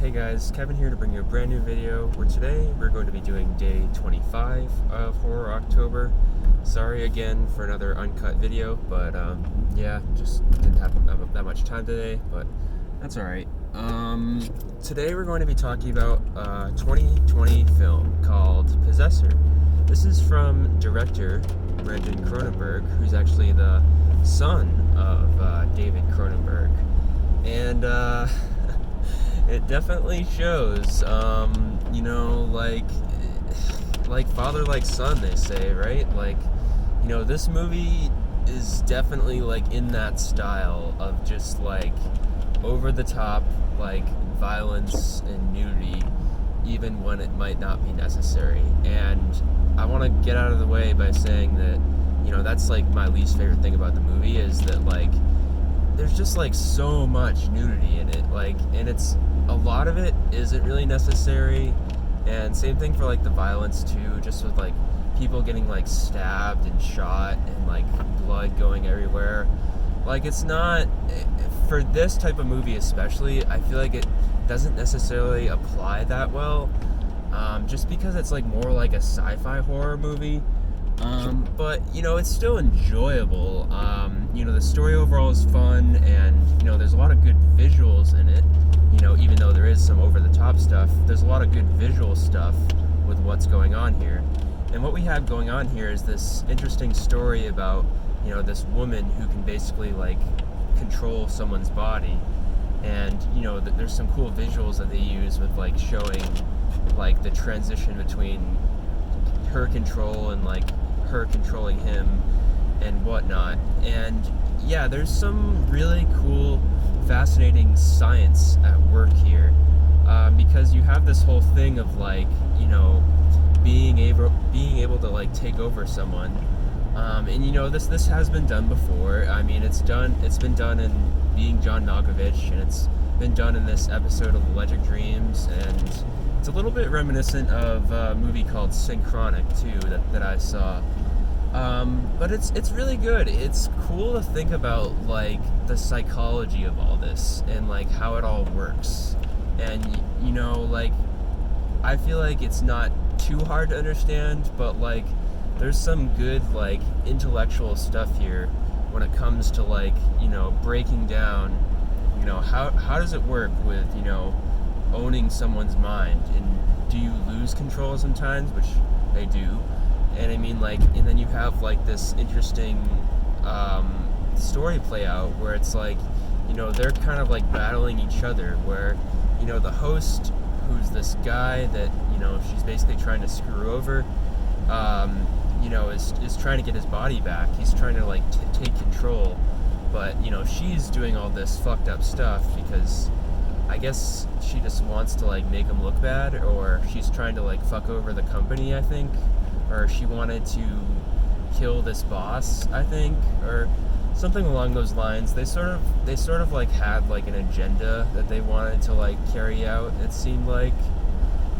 Hey guys, Kevin here to bring you a brand new video where today we're going to be doing day 25 of Horror October. Sorry again for another uncut video, but yeah, just didn't have that much time today, but that's alright. Today we're going to be talking about a 2020 film called Possessor. This is from director Brandon Cronenberg, who's actually the son of David Cronenberg. And it definitely shows, like father like son, they say, right? Like, this movie is definitely like in that style of just like over the top, like violence and nudity, even when it might not be necessary. And I want to get out of the way by saying that, that's like my least favorite thing about the movie is that like there's just like so much nudity in it, like, and it's a lot of it isn't really necessary. And same thing for like the violence too, just with like people getting like stabbed and shot and like blood going everywhere. Like, it's not, for this type of movie especially, I feel like it doesn't necessarily apply that well, just because it's like more like a sci-fi horror movie. But it's still enjoyable. The story overall is fun, and there's a lot of good visuals in it. Even though there is some over-the-top stuff, there's a lot of good visual stuff with what's going on here. And what we have going on here is this interesting story about this woman who can basically like control someone's body. And there's some cool visuals that they use with like showing like the transition between her control and like her controlling him and whatnot. And yeah, there's some really cool, fascinating science at work here, because you have this whole thing of like being able to like take over someone, and this has been done before. I mean, it's been done in Being John Malkovich, and it's been done in this episode of Electric Dreams, and it's a little bit reminiscent of a movie called Synchronic too that I saw. But it's really good. It's cool to think about like the psychology of all this and like how it all works. And like I feel like it's not too hard to understand, but like there's some good like intellectual stuff here when it comes to like breaking down how does it work with owning someone's mind, and do you lose control sometimes, which they do. And I mean, like, and then you have like this interesting story play out where it's like they're kind of like battling each other, where the host, who's this guy that she's basically trying to screw over, is trying to get his body back. He's trying to like take control, but she's doing all this fucked up stuff because I guess she just wants to like make him look bad, or she's trying to like fuck over the company, I think, or she wanted to kill this boss, I think, or something along those lines. They sort of like had like an agenda that they wanted to like carry out, it seemed like.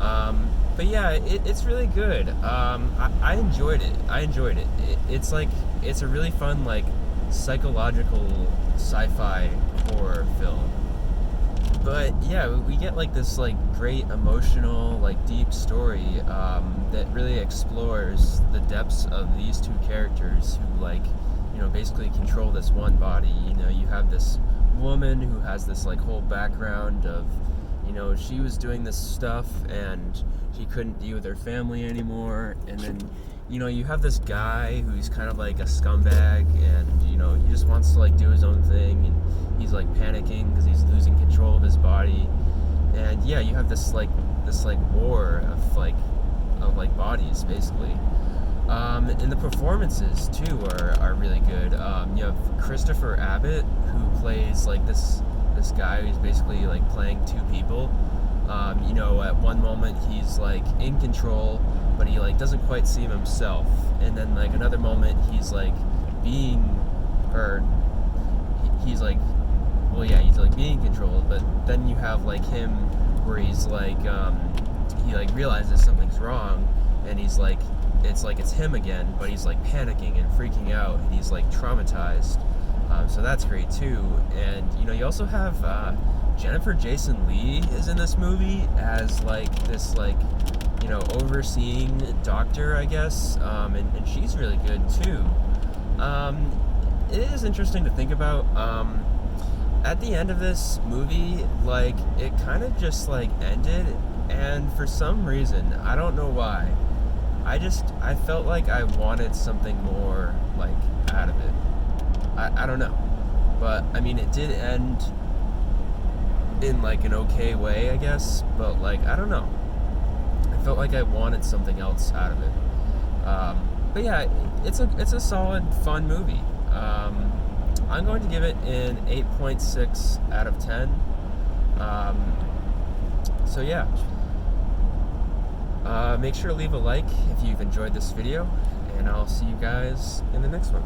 But yeah, it's really good. I enjoyed it. It's like, it's a really fun like psychological sci-fi horror film. But yeah, we get like this like great emotional, like deep story that really explores the depths of these two characters who like basically control this one body. You have this woman who has this like whole background of she was doing this stuff and she couldn't be with her family anymore, and then you have this guy who's kind of like a scumbag, and he just wants to like do his own thing, and he's like panicking because he's losing control of his body. And yeah, you have this war of bodies basically. And the performances too are really good. You have Christopher Abbott, who plays like this guy who's basically like playing two people. At one moment he's like in control, but he like doesn't quite see him himself, and then like another moment he's like being controlled, but then you have like him where he's like he like realizes something's wrong, and he's like it's him again, but he's like panicking and freaking out, and he's like traumatized. So that's great too. And you also have Jennifer Jason Leigh is in this movie as like this like, you know, overseeing doctor, I guess, and she's really good too. It is interesting to think about. At the end of this movie, like, it kind of just like ended, and for some reason, I don't know why, I felt like I wanted something more like out of it. I don't know, but I mean, it did end in like an okay way, I guess, but like, I don't know, I felt like I wanted something else out of it. But yeah, it's a solid, fun movie. I'm going to give it an 8.6 out of 10. So yeah, make sure to leave a like if you've enjoyed this video, and I'll see you guys in the next one.